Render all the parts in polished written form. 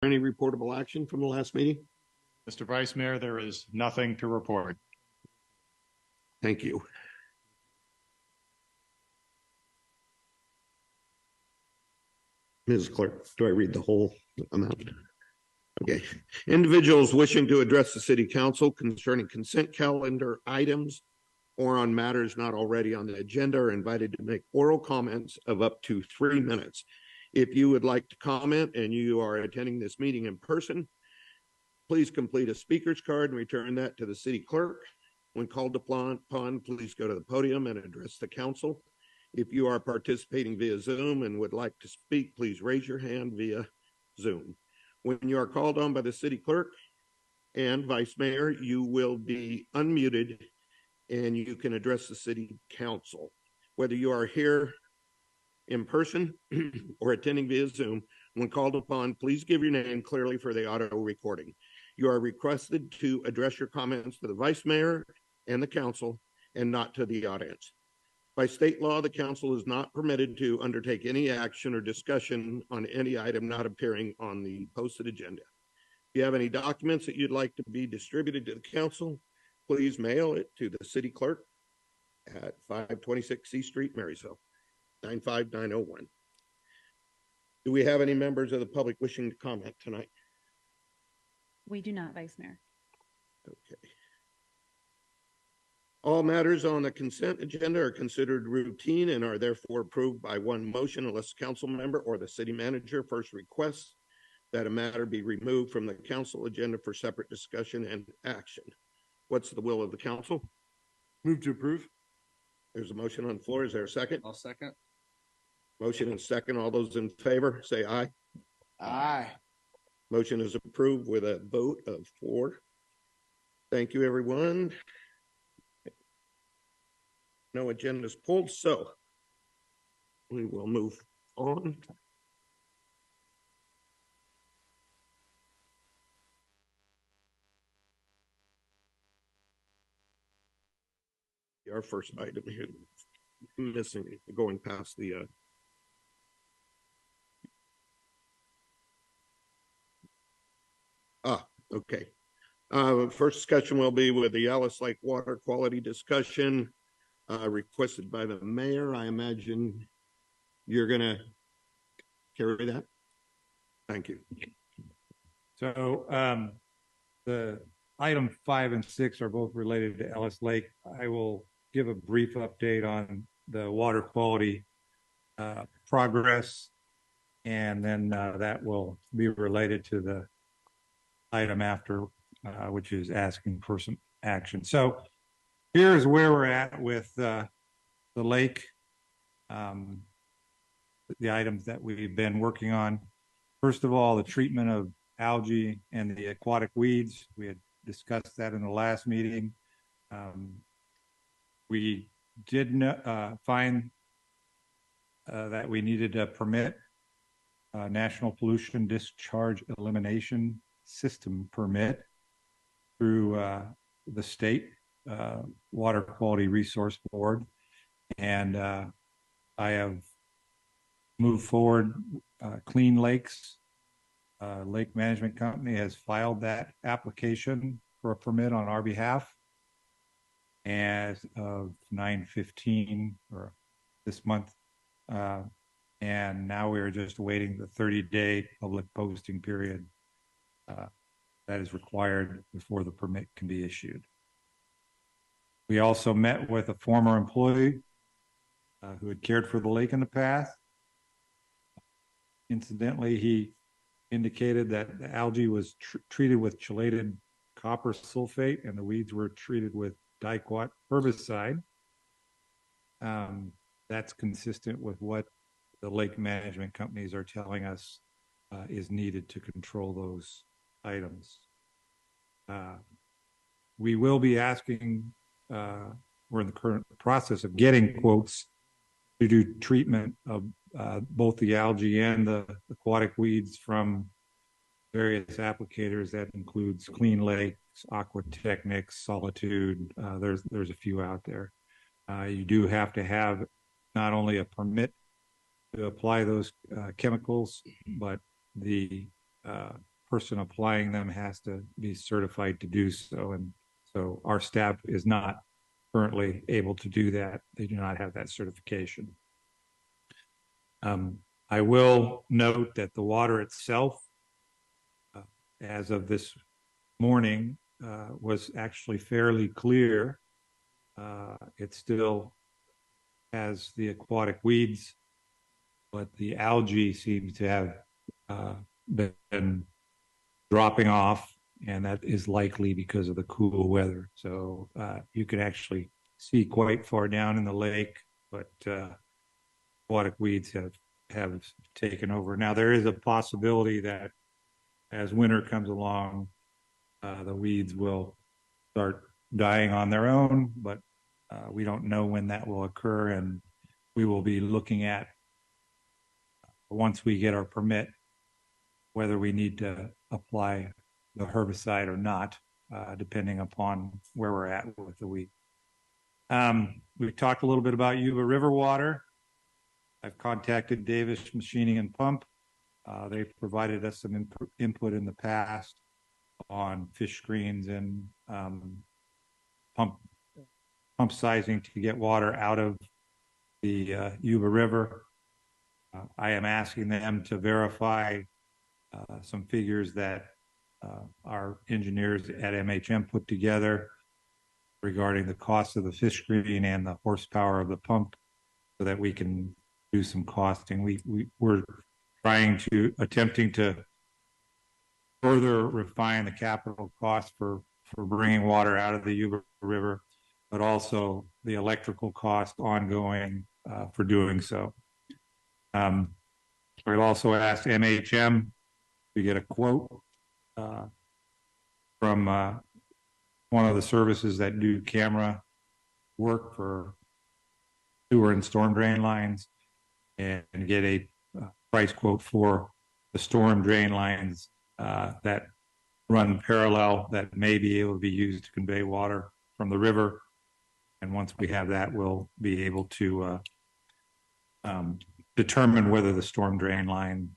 any reportable action from the last meeting? Mr. Vice Mayor, there is nothing to report. Thank you. Ms. Clerk, do I read the whole amount? Okay. Individuals wishing to address the City Council concerning consent calendar items or on matters not already on the agenda are invited to make oral comments of up to 3 minutes. If you would like to comment and you are attending this meeting in person, please complete a speaker's card and return that to the City Clerk. When called upon, please go to the podium and address the council. If you are participating via Zoom and would like to speak, please raise your hand via Zoom. When you are called on by the City Clerk and Vice Mayor, you will be unmuted and you can address the City Council. Whether you are here in person or attending via Zoom, when called upon, please give your name clearly for the audio recording. You are requested to address your comments to the Vice Mayor and the Council and not to the audience. By state law, the Council is not permitted to undertake any action or discussion on any item not appearing on the posted agenda. If you have any documents that you'd like to be distributed to the Council, please mail it to the City Clerk at 526 C Street, Marysville, 95901. Do we have any members of the public wishing to comment tonight? We do not, Vice Mayor. Okay. All matters on the consent agenda are considered routine and are therefore approved by one motion unless the council member or the city manager first requests that a matter be removed from the council agenda for separate discussion and action. What's the will of the council? Move to approve. There's a motion on the floor. Is there a second? I'll second. Motion and second. All those in favor say aye. Aye. Motion is approved with a vote of 4. Thank you, everyone. No agenda is pulled, so we will move on. Our first item here, missing, going past the okay. First discussion will be with the Alice Lake water quality discussion requested by the mayor. I imagine you're gonna carry that. Thank you. So the item 5 and 6 are both related to Ellis Lake. I will give a brief update on the water quality progress, and then that will be related to the item after, which is asking for some action. So here's where we're at with the lake, the items that we've been working on. First of all, the treatment of algae and the aquatic weeds. We had discussed that in the last meeting. We did find that we needed a permit, National Pollution Discharge Elimination System permit through the state Water Quality Resource Board. And I have moved forward. Clean Lakes Lake Management Company has filed that application for a permit on our behalf as of 9/15 or this month. And now we're just awaiting the 30-day public posting period that is required before the permit can be issued. We also met with a former employee who had cared for the lake in the past. Incidentally, he indicated that the algae was treated with chelated copper sulfate and the weeds were treated with diquat herbicide. That's consistent with what the lake management companies are telling us is needed to control those items. We will be asking, we're in the current process of getting quotes to do treatment of both the algae and the aquatic weeds from various applicators. That includes Clean Lakes, Aquatechnics, Solitude. There's a few out there. You do have to have not only a permit to apply those chemicals, but the person applying them has to be certified to do so. And so our staff is not currently able to do that. They do not have that certification. I will note that the water itself, as of this morning, was actually fairly clear. It still has the aquatic weeds, but the algae seems to have been dropping off, and that is likely because of the cool weather. So you can actually see quite far down in the lake, but aquatic weeds have taken over. Now, there is a possibility that as winter comes along, the weeds will start dying on their own, but we don't know when that will occur, and we will be looking at, once we get our permit, whether we need to apply the herbicide or not, depending upon where we're at with the weed. We've talked a little bit about Yuba River water. I've contacted Davis Machining and Pump. They've provided us some input in the past on fish screens and pump sizing to get water out of the Yuba River. I am asking them to verify some figures that our engineers at MHM put together regarding the cost of the fish screen and the horsepower of the pump, so that we can do some costing. We're attempting to further refine the capital cost for bringing water out of the Yuba River, but also the electrical cost ongoing for doing so. I've also asked MHM to get a quote from one of the services that do camera work for sewer and storm drain lines, and get a price quote for the storm drain lines that run parallel, that may be able to be used to convey water from the river. And once we have that, we'll be able to determine whether the storm drain line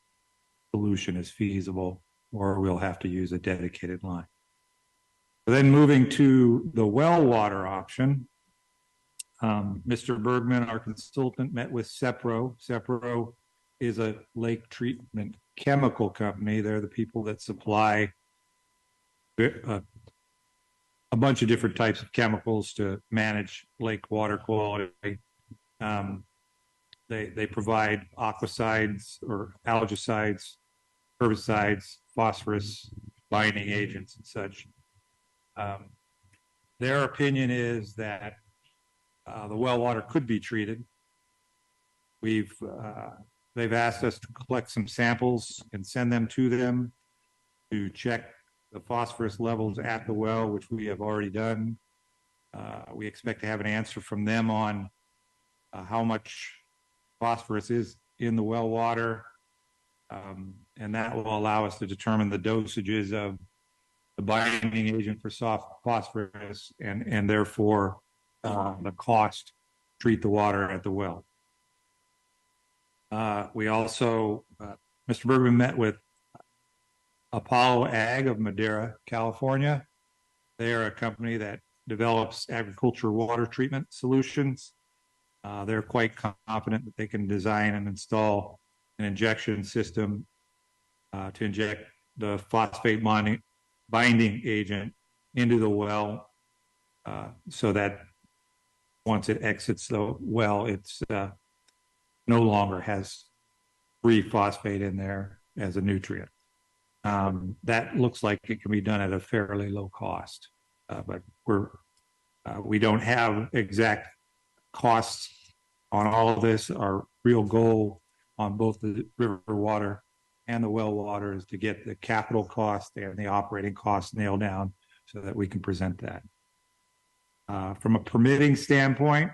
solution is feasible, or we'll have to use a dedicated line. Then moving to the well water option, Mr. Bergman, our consultant, met with Sepro. Sepro is a lake treatment chemical company. They're the people that supply a bunch of different types of chemicals to manage lake water quality. They provide aquicides or algicides, herbicides, phosphorus, binding agents, and such. Their opinion is that the well water could be treated. They've asked us to collect some samples and send them to them to check the phosphorus levels at the well, which we have already done. We expect to have an answer from them on how much phosphorus is in the well water, and that will allow us to determine the dosages of the binding agent for soft phosphorus, and therefore the cost to treat the water at the well. We also, Mr. Bergman met with Apollo Ag of Madera, California. They are a company that develops agriculture water treatment solutions. They're quite confident that they can design and install an injection system to inject the phosphate binding agent into the well, so that once it exits the well, it's no longer has free phosphate in there as a nutrient. That looks like it can be done at a fairly low cost, but we don't have exact costs on all of this. Our real goal on both the river water and the well water is to get the capital cost and the operating costs nailed down so that we can present that. From a permitting standpoint,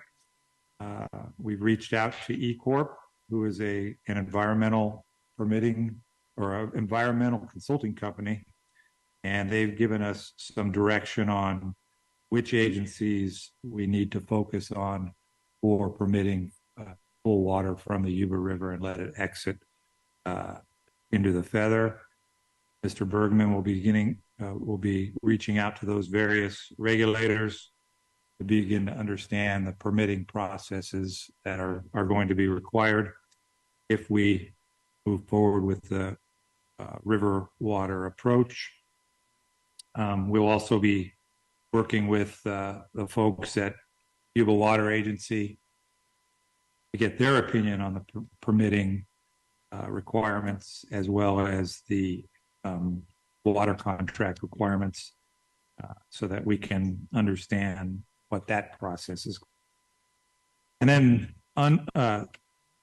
we've reached out to eCorp, who is an environmental permitting or an environmental consulting company, and they've given us some direction on which agencies we need to focus on for permitting full water from the Yuba River and let it exit into the Feather. Mr. Bergman will be reaching out to those various regulators to begin to understand the permitting processes that are going to be required if we move forward with the river water approach. We'll also be working with the folks at Yuba Water Agency to get their opinion on the permitting requirements, as well as the water contract requirements, so that we can understand what that process is. And then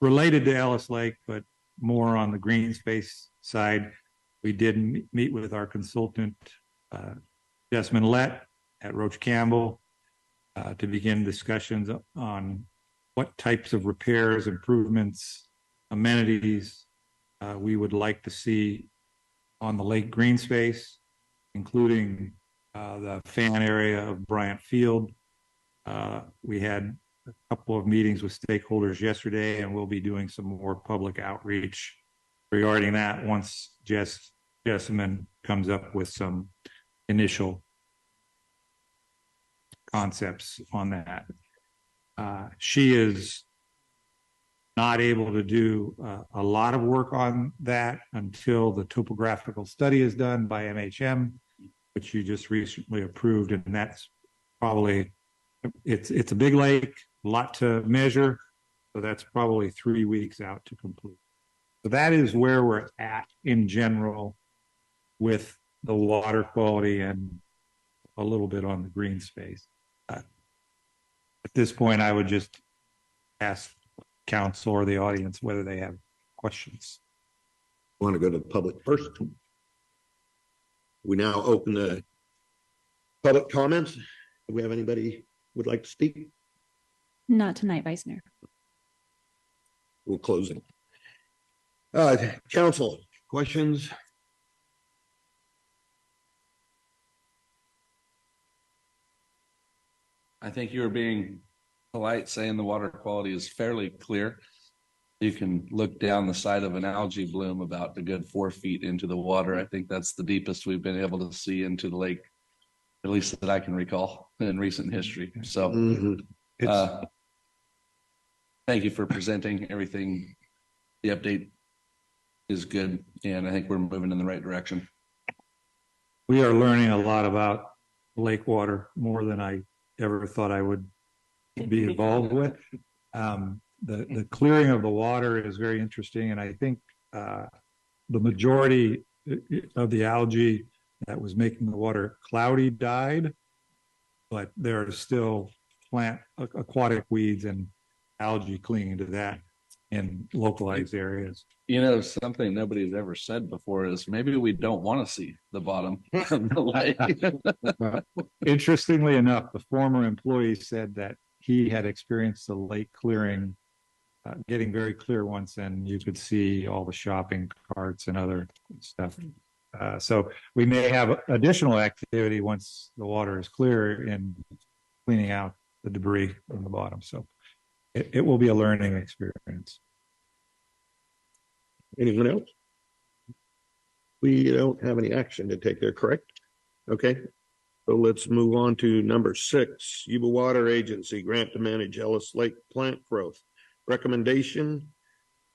related to Ellis Lake, but more on the green space side, we did meet with our consultant, Jess Millette at Roach Campbell, to begin discussions on what types of repairs, improvements, amenities we would like to see on the lake green space, including the fan area of Bryant Field. We had a couple of meetings with stakeholders yesterday, and we'll be doing some more public outreach regarding that once Jessamine comes up with some initial concepts on that. She is not able to do a lot of work on that until the topographical study is done by MHM, which you just recently approved, and that's probably, it's a big lake, a lot to measure, so that's probably 3 weeks out to complete. So that is where we're at in general with the water quality and a little bit on the green space. At this point, I would just ask council or the audience whether they have questions. Want to go to the public first? We now open the public comments. Do we have anybody would like to speak? Not tonight, Vice Mayor. We'll close it. Council, questions? I think you were being polite saying the water quality is fairly clear. You can look down the side of an algae bloom about a good 4 feet into the water. I think that's the deepest we've been able to see into the lake, at least that I can recall in recent history. So thank you for presenting everything. The update is good, and I think we're moving in the right direction. We are learning a lot about lake water, more than I ever thought I would be involved with. The clearing of the water is very interesting, and I think the majority of the algae that was making the water cloudy died, but there are still aquatic weeds and algae clinging to that in localized areas. You know, something nobody's ever said before is maybe we don't want to see the bottom of the lake. Interestingly enough, the former employee said that he had experienced the lake clearing, getting very clear once, and you could see all the shopping carts and other stuff. So we may have additional activity once the water is clear in cleaning out the debris on the bottom. So it will be a learning experience. Anyone else? We don't have any action to take there, correct? Okay. So let's move on to number 6, Yuba Water Agency grant to manage Ellis Lake plant growth. Recommendation,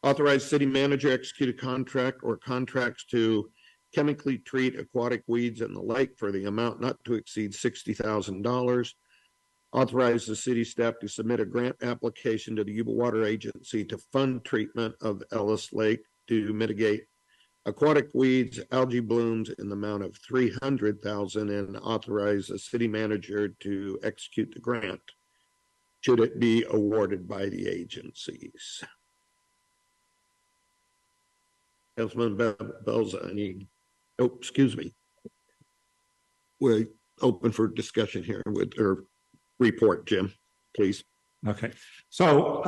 authorize city manager execute a contract or contracts to chemically treat aquatic weeds in the lake for the amount not to exceed $60,000. Authorize the city staff to submit a grant application to the Yuba Water Agency to fund treatment of Ellis Lake to mitigate aquatic weeds, algae blooms in the amount of $300,000, and authorize the city manager to execute the grant should it be awarded by the agencies. Councilman Belza, excuse me. We're open for discussion here with or report, Jim, please. Okay. So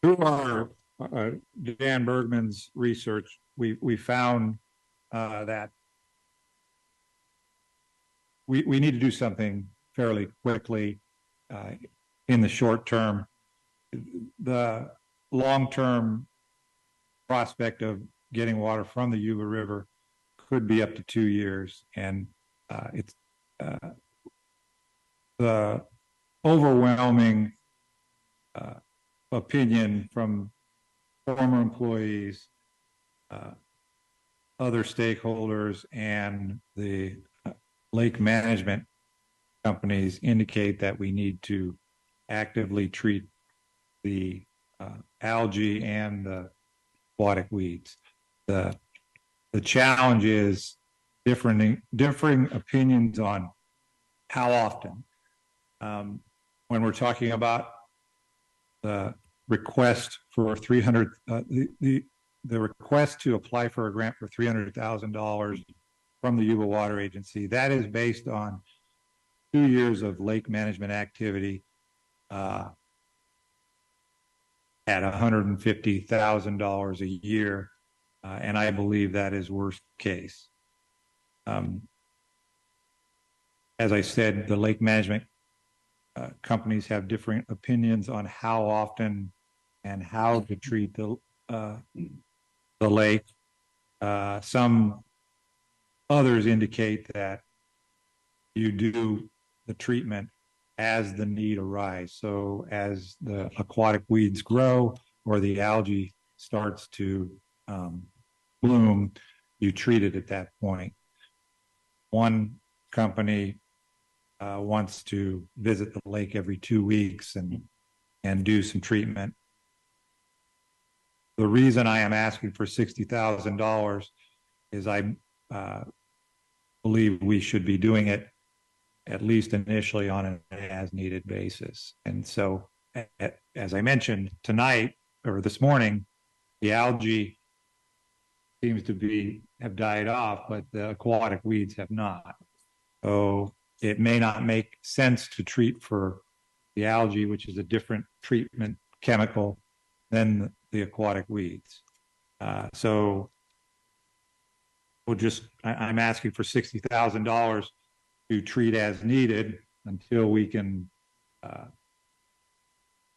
through our Dan Bergman's research, we found that we need to do something fairly quickly in the short term. The long-term prospect of getting water from the Yuba River could be up to 2 years. And it's the overwhelming opinion from former employees, other stakeholders, and the lake management companies indicate that we need to actively treat the algae and the aquatic weeds. The challenge is differing opinions on how often. When we're talking about the request for 300, the request to apply for a grant for $300,000 from the Yuba Water Agency, that is based on 2 years of lake management activity at $150,000 a year, and I believe that is worst case. As I said, the lake management companies have different opinions on how often and how to treat the lake. Some others indicate that you do the treatment as the need arises. So as the aquatic weeds grow or the algae starts to bloom, you treat it at that point. One company wants to visit the lake every 2 weeks and do some treatment. The reason I am asking for $60,000 is I believe we should be doing it at least initially on an as-needed basis. And so, as I mentioned tonight or this morning, the algae seems to have died off, but the aquatic weeds have not. So it may not make sense to treat for the algae, which is a different treatment chemical than the aquatic weeds. So I'm asking for $60,000 to treat as needed until we can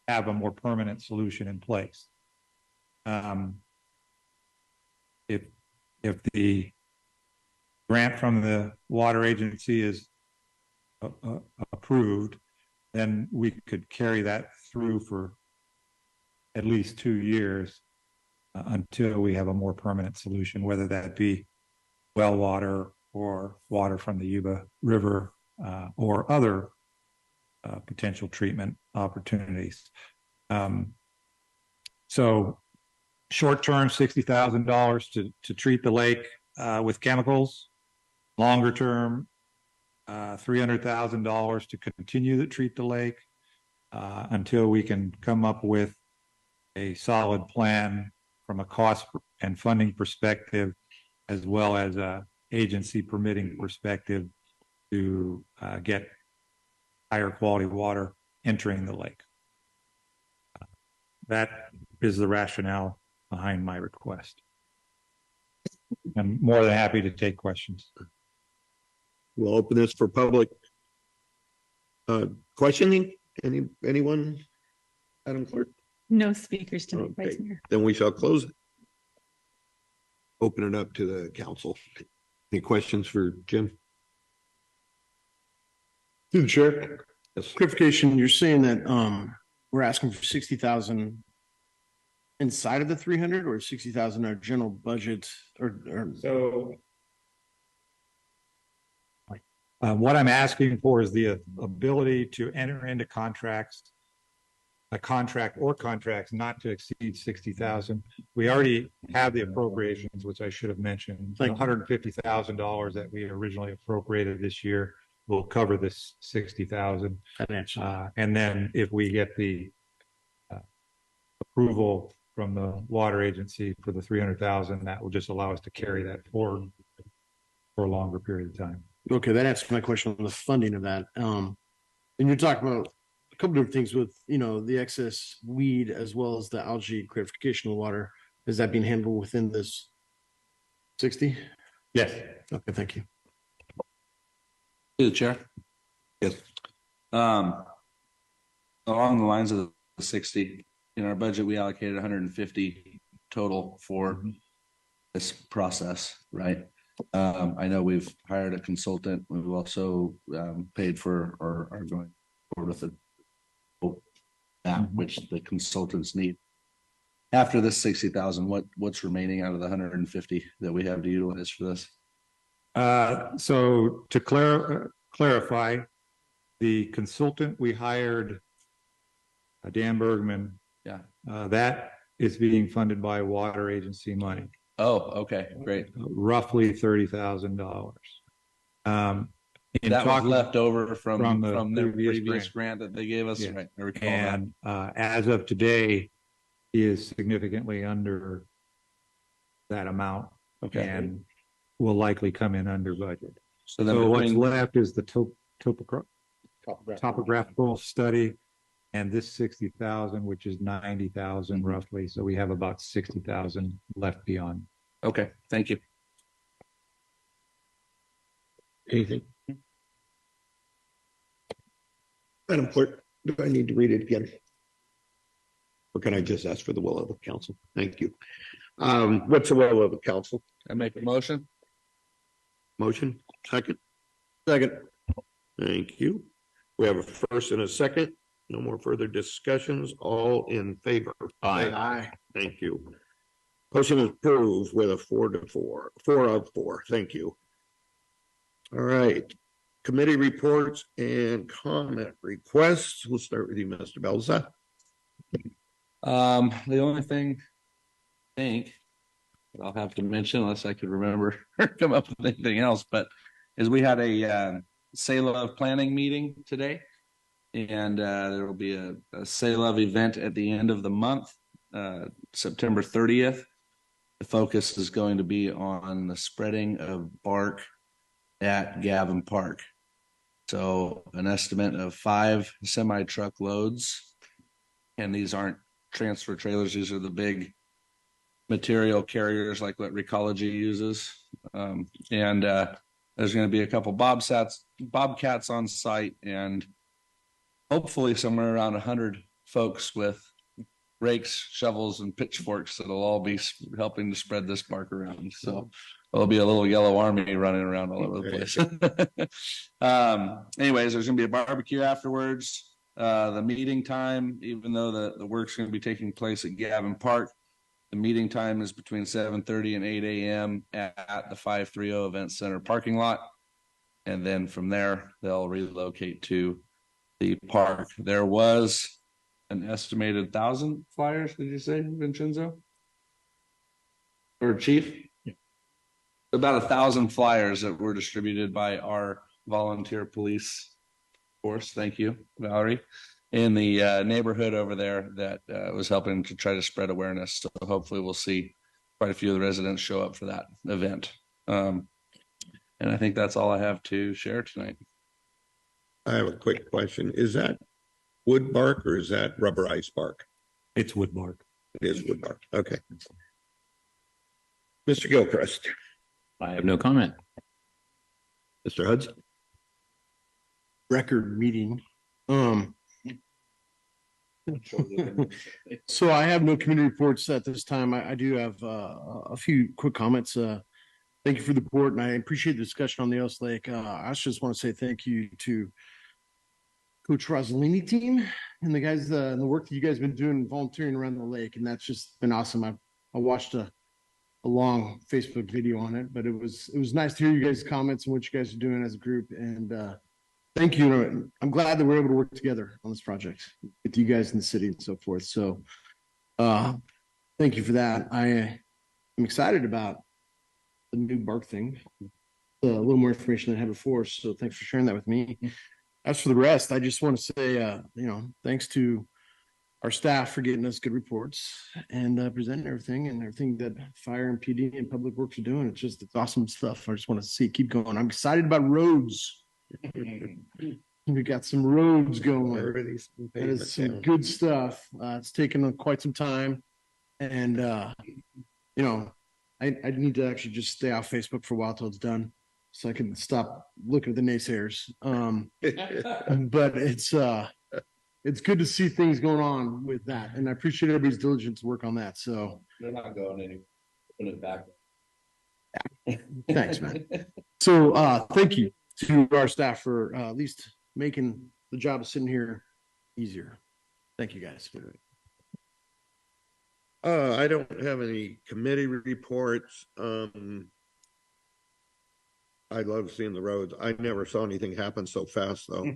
have a more permanent solution in place. If the grant from the water agency is approved, then we could carry that through for at least 2 years until we have a more permanent solution, whether that be well water or water from the Yuba River or other potential treatment opportunities. So short-term, $60,000 to treat the lake with chemicals. Longer term, $300,000 to continue to treat the lake until we can come up with a solid plan from a cost and funding perspective, as well as a agency permitting perspective to get higher quality water entering the lake. That is the rationale behind my request. I'm more than happy to take questions. We'll open this for public questioning. Anyone? Madam Clerk? No speakers tonight, Okay. Vice Mayor. Then we shall close it. Open it up to the council. Any questions for Jim? Through the chair. Yes. Clarification, you're saying that we're asking for 60,000 inside of the 300 or 60,000 our general budget or So what I'm asking for is the ability to enter into contracts, a contract or contracts not to exceed 60,000. We already have the appropriations, which I should have mentioned. $150,000 that we originally appropriated this year will cover this 60,000. And then if we get the approval from the water agency for the 300,000, that will just allow us to carry that forward for a longer period of time. Okay, that answers my question on the funding of that. And you're talking about a couple different things with, the excess weed as well as the algae clarification of water. Is that being handled within this 60? Yes. Okay, thank you. Through the chair. Yes. Along the lines of the 60, in our budget, we allocated 150 total for this process, right? I know we've hired a consultant. We've also paid for or are going forward with that which the consultants need. After this 60,000, what's remaining out of the 150 that we have to utilize for this? So to clarify, the consultant we hired, Dan Bergman, Yeah. that is being funded by water agency money, Oh, okay, great. roughly $30,000. That was left over from the their previous previous grant that they gave us, Yeah. right? I recall And as of today, he is significantly under that amount, that. Okay. and will likely come in under budget. So then So what's between, left is the topographical study and this 60,000, which is 90,000 roughly. So we have about 60,000 left beyond. okay, thank you. Anything? Madam Clerk, do I need to read it again? Or can I just ask for the will of the council? Thank you. What's the will of the council? I make a motion. Motion, second? Second. Thank you. We have a first and a second. No more further discussions. All in favor? Aye. Thank you. Motion is approved with a 4 of 4. Thank you. All right. Committee reports and comment requests. We'll start with you, Mr. Belza. The only thing I think that I'll have to mention, unless I could remember or come up with anything else, but is we had a Love planning meeting today, and there will be a Love event at the end of the month, September 30th. The focus is going to be on the spreading of bark at Gavin Park. So an estimate of 5 semi-truck loads, and these aren't transfer trailers. These are the big material carriers like what Recology uses. There's going to be a couple bobcats on site, and hopefully somewhere around 100 folks with rakes, shovels, and pitchforks that'll all be helping to spread this bark around. So there'll be a little yellow army running around all over the place. Anyways, there's going to be a barbecue afterwards. The meeting time, even though the work's going to be taking place at Gavin Park, the meeting time is between 7:30 and 8 a.m. at the 530 Event Center parking lot. And then from there, they'll relocate to the park. There was an estimated 1,000 flyers, did you say, Vincenzo? Or Chief? Yeah. About 1,000 flyers that were distributed by our volunteer police force. Thank you, Valerie. In the neighborhood over there that was helping to try to spread awareness. So hopefully we'll see quite a few of the residents show up for that event. And I think that's all I have to share tonight. I have a quick question. Is that wood bark or is that rubberized bark? It's wood bark. It is wood bark. Okay. Mr. Gilchrist. I have no comment. Mr. Hudson. Record meeting. So I have no community reports at this time. I do have a few quick comments. Thank you for the report, and I appreciate the discussion on the Ellis Lake. I just want to say thank you to Coach Rossellini team and the guys, and the work that you guys have been doing volunteering around the lake, and that's just been awesome. I watched a long Facebook video on it, but it was nice to hear you guys' comments and what you guys are doing as a group, and thank you. I'm glad that we're able to work together on this project with you guys in the city and so forth. So thank you for that. I'm excited about the new bark thing. A little more information than I had before. So thanks for sharing that with me. As for the rest, I just want to say, thanks to our staff for getting us good reports and presenting everything that fire and PD and public works are doing. It's awesome stuff. I just want to see it keep going. I'm excited about roads. We got some roads going. That is some good stuff. It's taken quite some time, and I need to actually just stay off Facebook for a while till it's done, so I can stop looking at the naysayers. But it's good to see things going on with that, and I appreciate everybody's diligence to work on that. So they're not going anywhere. Put it back. Thanks, man. So thank you to our staff for at least making the job of sitting here easier. Thank you, guys. I don't have any committee reports. I love seeing the roads. I never saw anything happen so fast, though.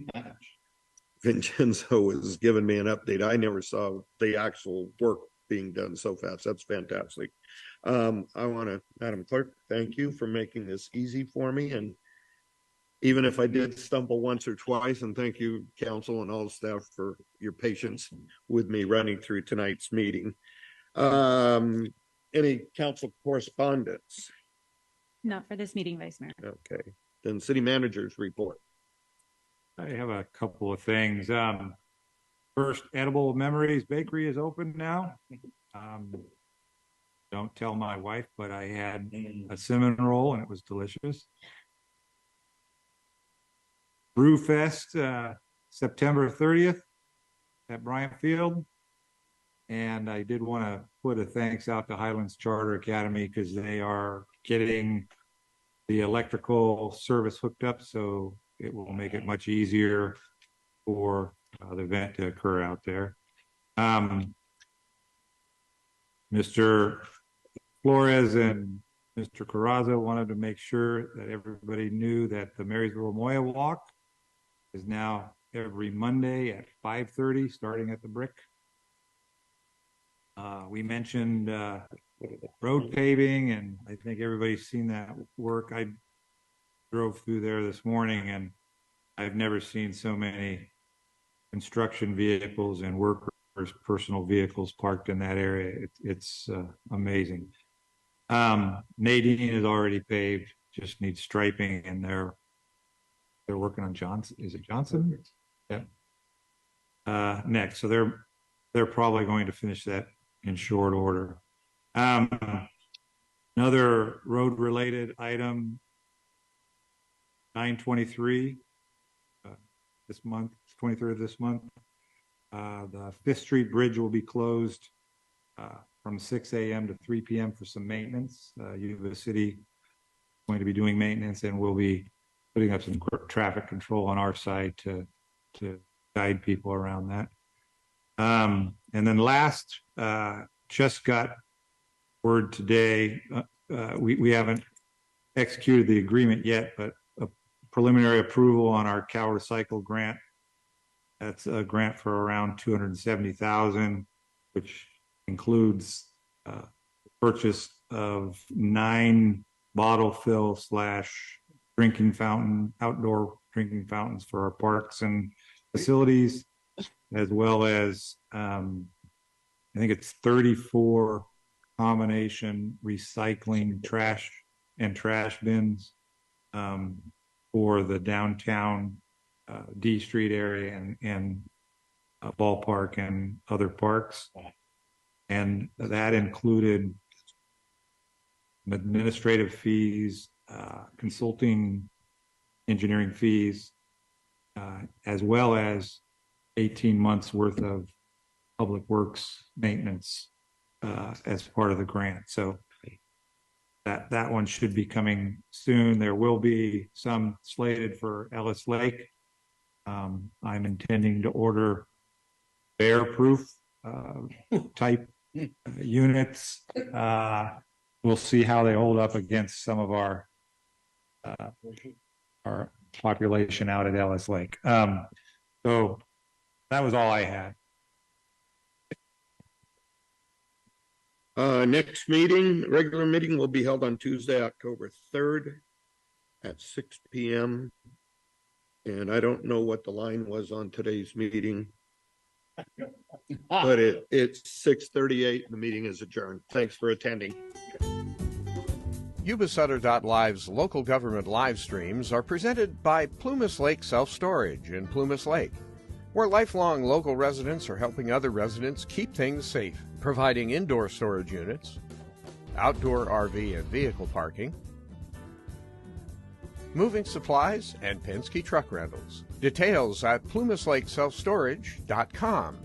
Vincenzo was giving me an update. I never saw the actual work being done so fast. That's fantastic. I want to, Madam Clerk, thank you for making this easy for me. And even if I did stumble once or twice, and thank you, council and all the staff, for your patience with me running through tonight's meeting. Any council correspondence? Not for this meeting, Vice Mayor. Okay, then city managers report. I have a couple of things. First, Edible Memories Bakery is open now. Don't tell my wife, but I had a cinnamon roll and it was delicious. Brewfest, September 30th at Bryant Field. And I did want to put a thanks out to Highlands Charter Academy because they are getting the electrical service hooked up, so it will make it much easier for the event to occur out there. Mr. Flores and Mr. Carrazza wanted to make sure that everybody knew that the Marysville Memorial Walk is now every Monday at 5:30, starting at the Brick. We mentioned road paving, and I think everybody's seen that work. I drove through there this morning, and I've never seen so many construction vehicles and workers' personal vehicles parked in that area. It's amazing. Nadine is already paved, just needs striping, and they're working on Johnson. Is it Johnson? Yeah. Next, so they're probably going to finish that in short order. Another road related item, 9/23 this month, 23rd of this month. The 5th Street Bridge will be closed from 6 a.m. to 3 p.m. for some maintenance. Yuba-Sutter is going to be doing maintenance, and we'll be putting up some traffic control on our side to guide people around that. And then last, just got word today, we haven't executed the agreement yet, but a preliminary approval on our Cal Recycle grant. That's a grant for around $270,000, which includes purchase of 9 bottle fill / drinking fountain, outdoor drinking fountains for our parks and facilities, as well as I think it's 34 combination recycling trash bins for the downtown D Street area and ballpark and other parks. And that included administrative fees, consulting engineering fees, as well as 18 months worth of public works maintenance as part of the grant. So that one should be coming soon. There will be some slated for Ellis Lake. I'm intending to order bear-proof type units. We'll see how they hold up against some of our population out at Ellis Lake. So that was all I had. Next meeting, regular meeting, will be held on Tuesday, October 3rd at 6 p.m. And I don't know what the line was on today's meeting, but it's 6:38. The meeting is adjourned. Thanks for attending. Yuba-Sutter.live's local government live streams are presented by Plumas Lake Self-Storage in Plumas Lake, where lifelong local residents are helping other residents keep things safe, providing indoor storage units, outdoor RV and vehicle parking, moving supplies, and Penske truck rentals. Details at plumaslakeselfstorage.com.